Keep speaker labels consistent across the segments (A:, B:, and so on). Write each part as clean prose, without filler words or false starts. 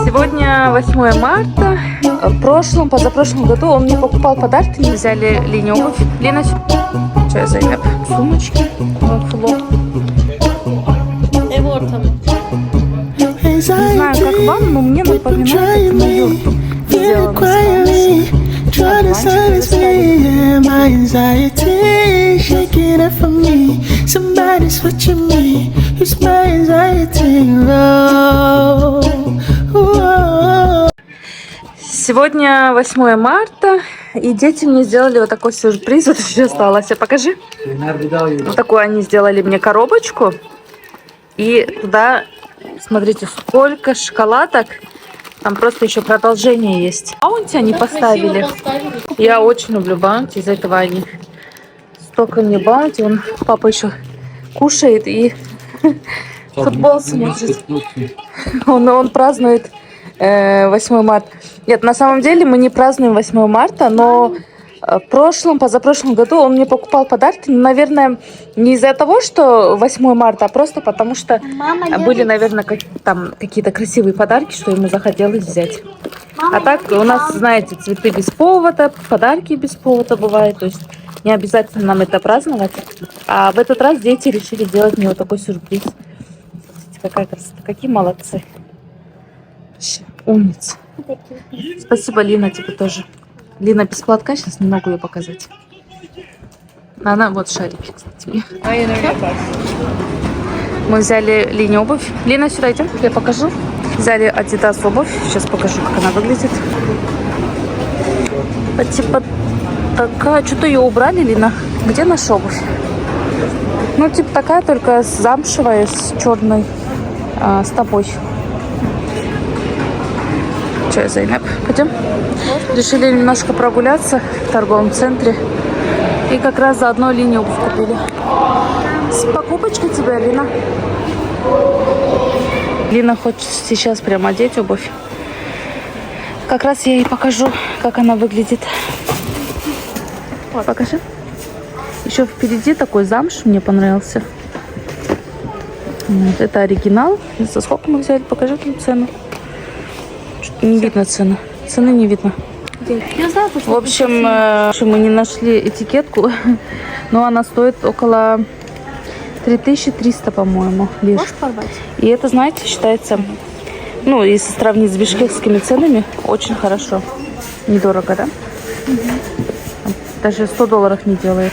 A: Сегодня 8 марта. В прошлом, позапрошлом году он мне покупал подарки. Мы взяли Лине обувь. Лина, что я Зайнеп? Сумочки. Фло. Не знаю, как вам, но мне напоминает Нью-Йорк.
B: Try to silence me, my anxiety shaking it from me. Somebody's watching me, it's my anxiety.
A: Сегодня 8 марта, и дети мне сделали вот такой сюрприз. Вот еще осталось. Покажи. Вот такую они сделали мне коробочку. И туда, смотрите, сколько шоколадок. Там просто еще продолжение есть. Баунти они поставили. Я очень люблю Баунти, из-за этого они столько мне Баунти. Папа еще кушает и футбол смотрит. Он празднует 8 марта. Нет, на самом деле мы не празднуем 8 марта, но в прошлом, позапрошлом году он мне покупал подарки. Наверное, не из-за того, что 8 марта, а просто потому что были, наверное, там какие-то красивые подарки, что ему захотелось взять. А так у нас, знаете, цветы без повода, подарки без повода бывают. То есть не обязательно нам это праздновать. А в этот раз дети решили делать мне вот такой сюрприз. Смотрите, какая красота. Какие молодцы. Вообще, умница. Спасибо, Лина, тебе тоже. Лина без платка, сейчас не могу ее показать. Она вот шарики, кстати. Мы взяли Лине обувь. Лина, сюда идем, я покажу. Взяли Adidas обувь. Сейчас покажу, как она выглядит. Типа такая. Что-то ее убрали, Лина. Где наша обувь? Ну, типа такая, только замшевая, с черной стопой. Что, Зайнеп? Пойдем? Решили немножко прогуляться в торговом центре. И как раз заодно Лине обувь купили. С покупочкой тебя, Лина. Лина хочет сейчас прям одеть обувь. Как раз я ей покажу, как она выглядит. Покажи. Еще впереди такой замш мне понравился. Вот, это оригинал. За сколько мы взяли? Покажи там цену. Не видно цены. Цены не видно. В общем, мы не нашли этикетку, но она стоит около 3300, по-моему, лишь. И это, знаете, считается, ну, если сравнить с бишкекскими ценами, очень хорошо. Недорого, да? Даже $100 не делает.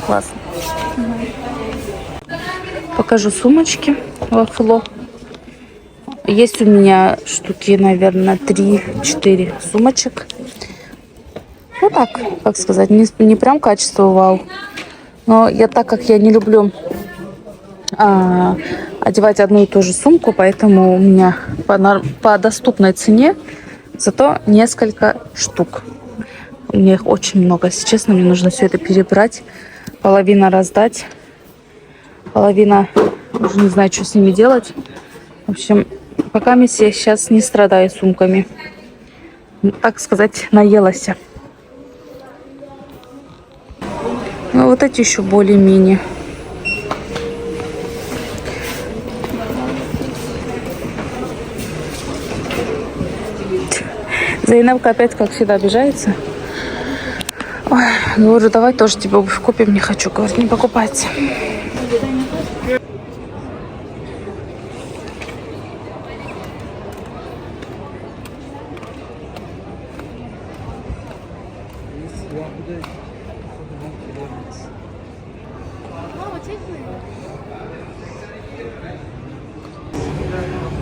A: Классно. Покажу сумочки во Фло. Есть у меня штуки, наверное, 3-4 сумочек. Ну так, как сказать, не прям качество вау. Но так как я не люблю одевать одну и ту же сумку, поэтому у меня по доступной цене зато несколько штук. У меня их очень много. Если честно, мне нужно все это перебрать. Половина раздать. Половина, уже не знаю, что с ними делать. В общем, пока я сейчас не страдаю сумками. Так сказать, наелась. Ну, вот эти еще более-менее. Зайнепка опять, как всегда, обижается. Ой, говорю, давай тоже тебе обувь купим. Не хочу, говорит, не покупать.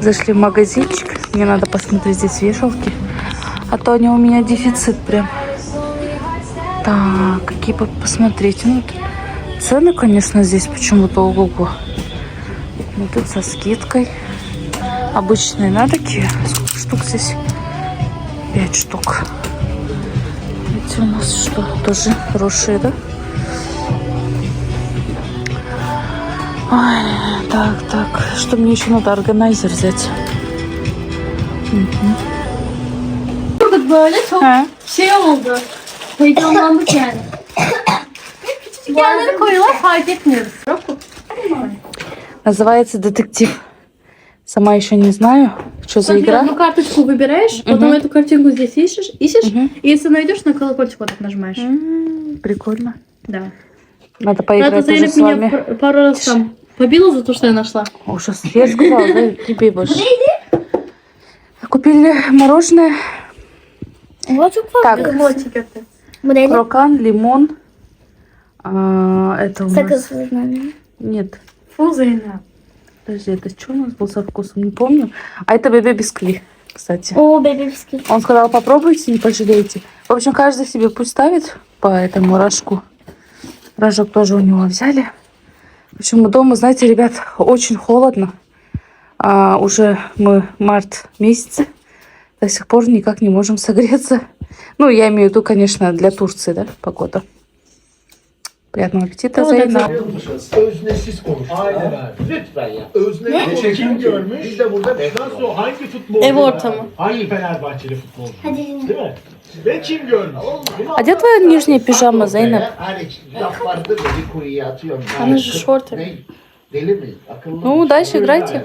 A: Зашли в магазинчик. Мне надо посмотреть здесь вешалки. А то они у меня дефицит прям. Так, какие посмотреть. Ну, цены, конечно, здесь почему-то ого-го. Вот тут со скидкой. Обычные, да, такие? Сколько штук здесь? 5 штук. Эти у нас что? Тоже хорошие, да? Ой, так. Что мне еще надо? Органайзер взять.
C: Böyle çok şey oldu. Heyecanlandık yani. Diğerleri koyuyorlar fark etmiyoruz.
A: Называется детектив. Сама еще не знаю, что за
C: Смотри,
A: игра.
C: одну карточку выбираешь, потом эту картинку здесь ищешь, и если найдешь, на колокольчик вот так нажимаешь.
A: Прикольно.
C: Да.
A: Надо
C: Правда,
A: поиграть тоже
C: Зайнеп
A: с вами.
C: меня пару раз там побила за то, что я нашла.
A: Ужас. Я сказала, да, не бей больше. Купили мороженое.
D: Вот
A: Так,
C: Вот это.
D: Модели.
A: крокан, лимон. Это у нас...
D: Заказ знамя.
A: Нет.
C: Фу, Зайнеп.
A: Подожди, это что у нас был со вкусом? Не помню. А это бебе бискви, кстати.
D: О, бебевский.
A: Он сказал, попробуйте, не пожалеете. В общем, каждый себе пусть ставит по этому рожку. Рожок тоже у него взяли. В общем, мы дома, знаете, ребят, очень холодно. Уже мы март месяц. До сих пор никак не можем согреться. Ну, я имею в виду, конечно, для Турции, да, погода. Приятного аппетита, Зайна.
E: Öznesiz konuş. Aynen abi. Lütfen ya. Özne kim görmüş? Biz de burada nasıl o hangi futbolcu?
C: Ev ortamı.
E: Hangi Fenerbahçeli futbolcu? Değil mi? Ve kim görmüş?
A: А где твоя нижняя пижама, Зайнеп?
E: Hani laf vardır da bir kuyuya atıyorum.
C: Она же шорты.
E: Ne? Deli mi? Akıllı
A: Ну,
E: mı?
A: дальше играйте.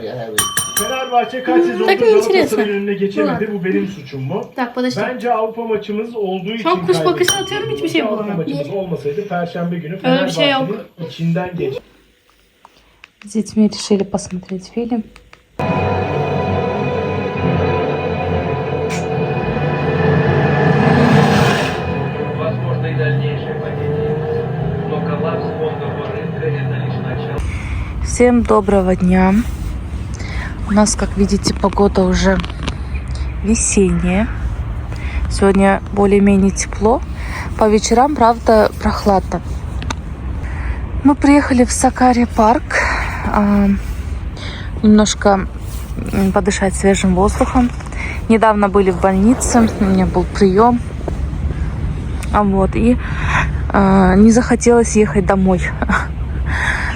E: Fenerbahçe kaç sezondur
C: Так неинтересно.
E: Galatasaray'ın önüne geçemedi. Bu benim suçum mu?
C: Так, подожди.
E: Bence Avrupa maçımız olduğu için
C: Şu an kuş bakışı
E: kaybettik.
C: atıyorum, hiçbir şey
E: Avrupa
C: bulamıyorum.
E: maçımız olmasaydı Perşembe günü
C: Öyle bir şey yok.
E: Fenerbahçe'nin içinden geç.
A: С детьми решили посмотреть фильм.
F: Возможно и дальнейшее падение. Но коллапс фондового рынка – это лишь начало.
A: Всем доброго дня. У нас, как видите, погода уже весенняя. Сегодня более-менее тепло. По вечерам, правда, прохладно. Мы приехали в Сакари парк. Немножко подышать свежим воздухом. Недавно были в больнице. У меня был прием. Вот. И не захотелось ехать домой.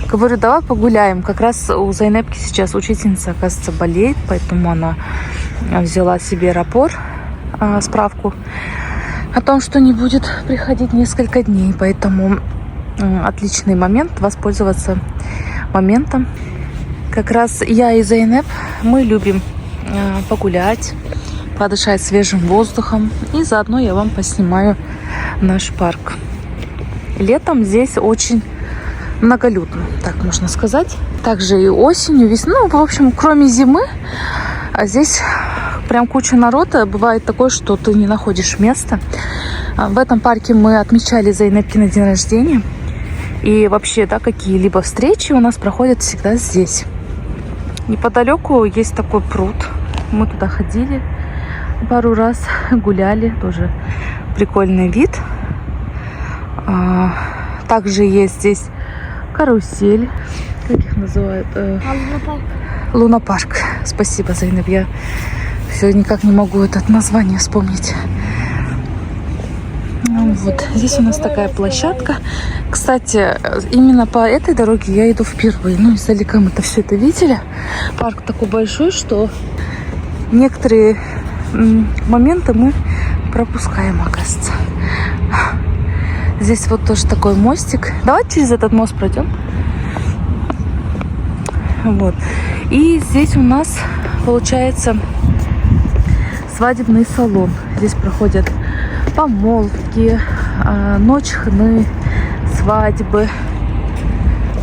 A: Говорю, давай погуляем. Как раз у Зайнепки сейчас учительница, оказывается, болеет, поэтому она взяла себе рапор, справку о том, что не будет приходить несколько дней. Поэтому отличный момент воспользоваться моментом. Как раз я и Зайнеп, мы любим погулять, подышать свежим воздухом. И заодно я вам поснимаю наш парк. Летом здесь очень многолюдно, так можно сказать. Также и осенью, весной, ну, в общем, кроме зимы, здесь прям куча народа. Бывает такое, что ты не находишь места. В этом парке мы отмечали Зайнепки на день рождения. И вообще, да, какие-либо встречи у нас проходят всегда здесь. Неподалеку есть такой пруд. Мы туда ходили пару раз, гуляли. Тоже прикольный вид. Также есть здесь карусель. Как их называют? Лунопарк. Спасибо, Зайнеп. Я все никак не могу это название вспомнить. Вот. Здесь у нас такая площадка. Кстати, именно по этой дороге я иду впервые. Ну, издалека мы-то все это видели. Парк такой большой, что некоторые моменты мы пропускаем, оказывается. Здесь вот тоже такой мостик. Давайте через этот мост пройдем. Вот. И здесь у нас получается свадебный салон. Здесь проходят помолвки, ночь хны, свадьбы.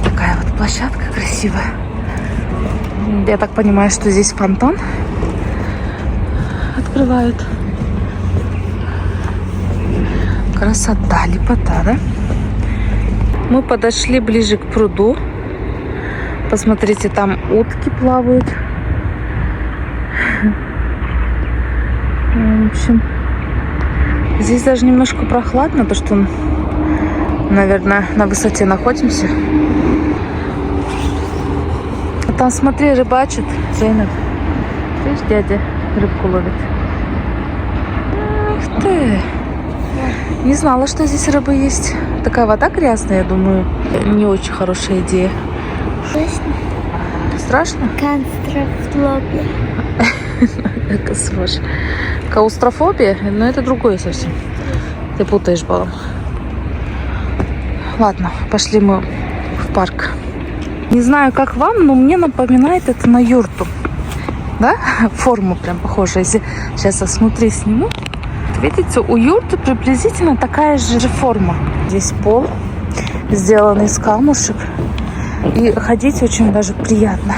A: Такая вот площадка красивая. Я так понимаю, что здесь фонтан открывают. Красота, лепота, да? Мы подошли ближе к пруду. Посмотрите, там утки плавают. В общем, здесь даже немножко прохладно, потому что, наверное, на высоте находимся. А там, смотри, рыбачат. Зайнеп. Видишь, дядя рыбку ловит. Ах ты! Не знала, что здесь рыба есть. Такая вода грязная, я думаю. Не очень хорошая идея. Страшно?
D: Констрафлопия.
A: Каустрофобия? Но это другое совсем. Ты путаешь, балом. ладно, пошли мы в парк. Не знаю, как вам, но мне напоминает это на юрту. Да? Форма прям похожая. Если сейчас я смотри, сниму. Видите, у юрты приблизительно такая же форма. Здесь пол сделан из камушек. И ходить очень даже приятно.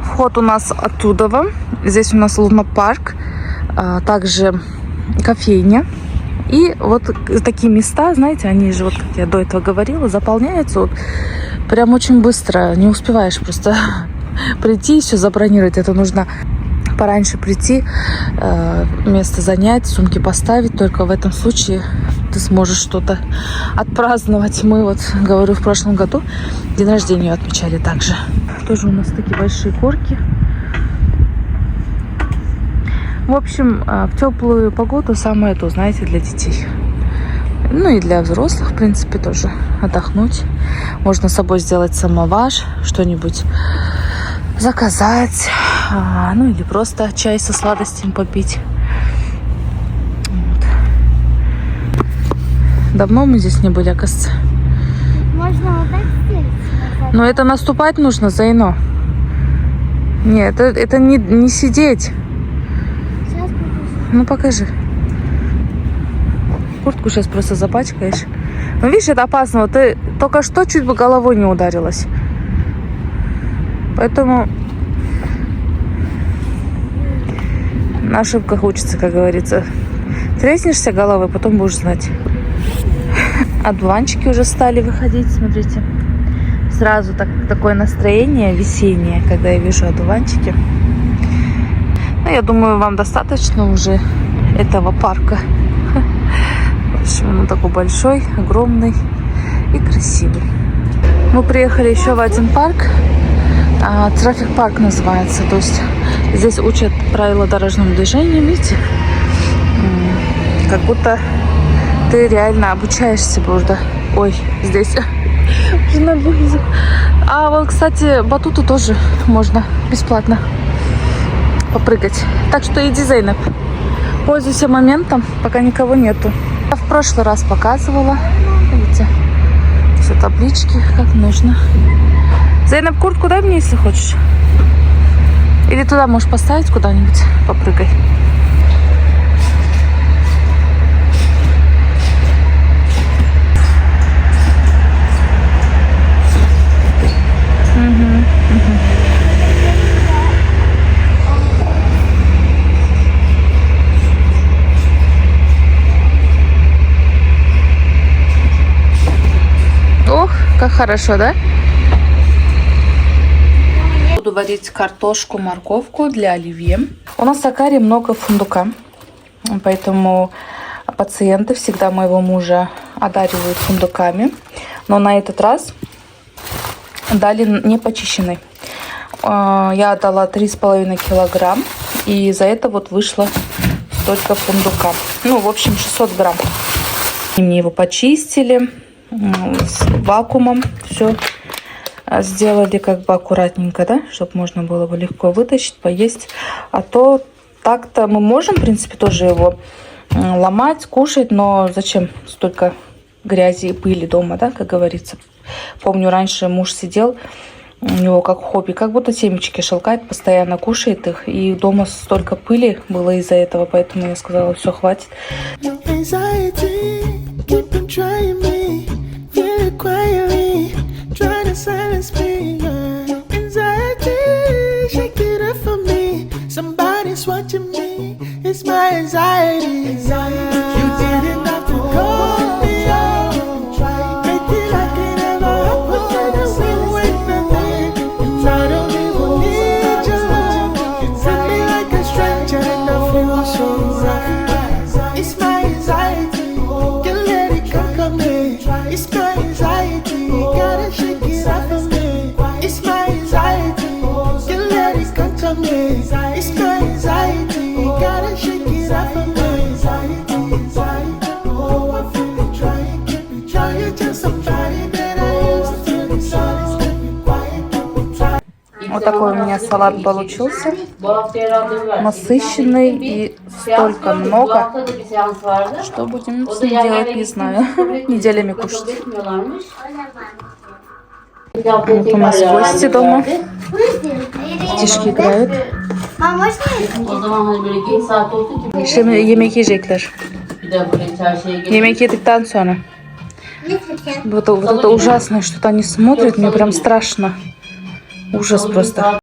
A: Вход у нас оттуда. Здесь у нас лунопарк. Также кофейня. И вот такие места, знаете, они же, вот как я до этого говорила, заполняются вот прям очень быстро. Не успеваешь просто прийти и все забронировать. Это нужно пораньше прийти, место занять, сумки поставить. Только в этом случае ты сможешь что-то отпраздновать. Мы вот, говорю, в прошлом году день рождения отмечали также. Тоже у нас такие большие горки. В общем, в теплую погоду самое то, знаете, для детей. Ну и для взрослых, в принципе, тоже отдохнуть. Можно с собой сделать самовар, что-нибудь заказать. Ну или просто чай со сладостями попить. Вот. Давно мы здесь не были, оказывается.
D: Можно вот так сделать?
A: Но это наступать нужно, Зайно. Нет, это не сидеть.
D: Сейчас покажу.
A: Ну покажи. Куртку сейчас просто запачкаешь. Ну видишь, это опасно. Вот ты только что чуть бы головой не ударилась. Поэтому на ошибках учится, как говорится. Треснешься головой, потом будешь знать. Одуванчики уже стали выходить, смотрите. Сразу такое настроение весеннее, когда я вижу одуванчики. Ну, я думаю, вам достаточно уже этого парка. В общем, он такой большой, огромный и красивый. Мы приехали еще в один парк. Трафик парк называется. То есть здесь учат правила дорожного движения, видите? Как будто ты реально обучаешься burada. Ой, здесь. А вот, кстати, батуты тоже можно бесплатно попрыгать. Так что иди, Зейнеп. Пользуйся моментом, пока никого нету. Я в прошлый раз показывала. Видите? Все таблички, как нужно. Зейнеп, куртку дай мне, если хочешь. Или туда можешь поставить куда-нибудь, попрыгай. Ох, как хорошо, да? Буду варить картошку, морковку для оливье. У нас в Сакаре много фундука, поэтому пациенты всегда моего мужа одаривают фундуками. Но на этот раз дали не почищенный. Я отдала 3,5 килограмм, и за это вот вышло столько фундука. Ну, в общем, 600 грамм. И мне его почистили с вакуумом, все сделали как бы аккуратненько, да, чтобы можно было бы легко вытащить, поесть. А то так-то мы можем, в принципе, тоже его ломать, кушать, но зачем столько грязи и пыли дома, да, как говорится. Помню, раньше муж сидел, у него как хобби, как будто семечки шелкает, постоянно кушает их, и дома столько пыли было из-за этого, поэтому я сказала, все, хватит.
B: Watching me, it's my anxiety. You didn't have to call me out. Make it like it never happened. Away with nothing. Try to leave a need you. Treat me like a stranger and I feel so right. It's my anxiety. Can't let it conquer me. It's my anxiety. Gotta shake it off of me. It's my anxiety. Can't let it conquer me. It's my anxiety, gotta shake it off of me. Anxiety, anxiety, oh I feel it trying, keep it trying, just somebody that I used to be sorry, keep it quiet, keep it trying.
A: Вот такой у меня салат получился. Насыщенный и столько много. Что будем с ней делать, не знаю. Неделями кушать. Вот у нас гости дома. Детишки играют.
D: Mama, можно
G: O zaman hani böyle geç saat olsun ki
A: Şimdi yemek yiyecekler.
G: bir de böyle çarşıya gelip
A: Yemek yedikten sonra.
D: не
A: Вот это ужасное, что-то они смотрят, мне прям страшно. Ужас просто.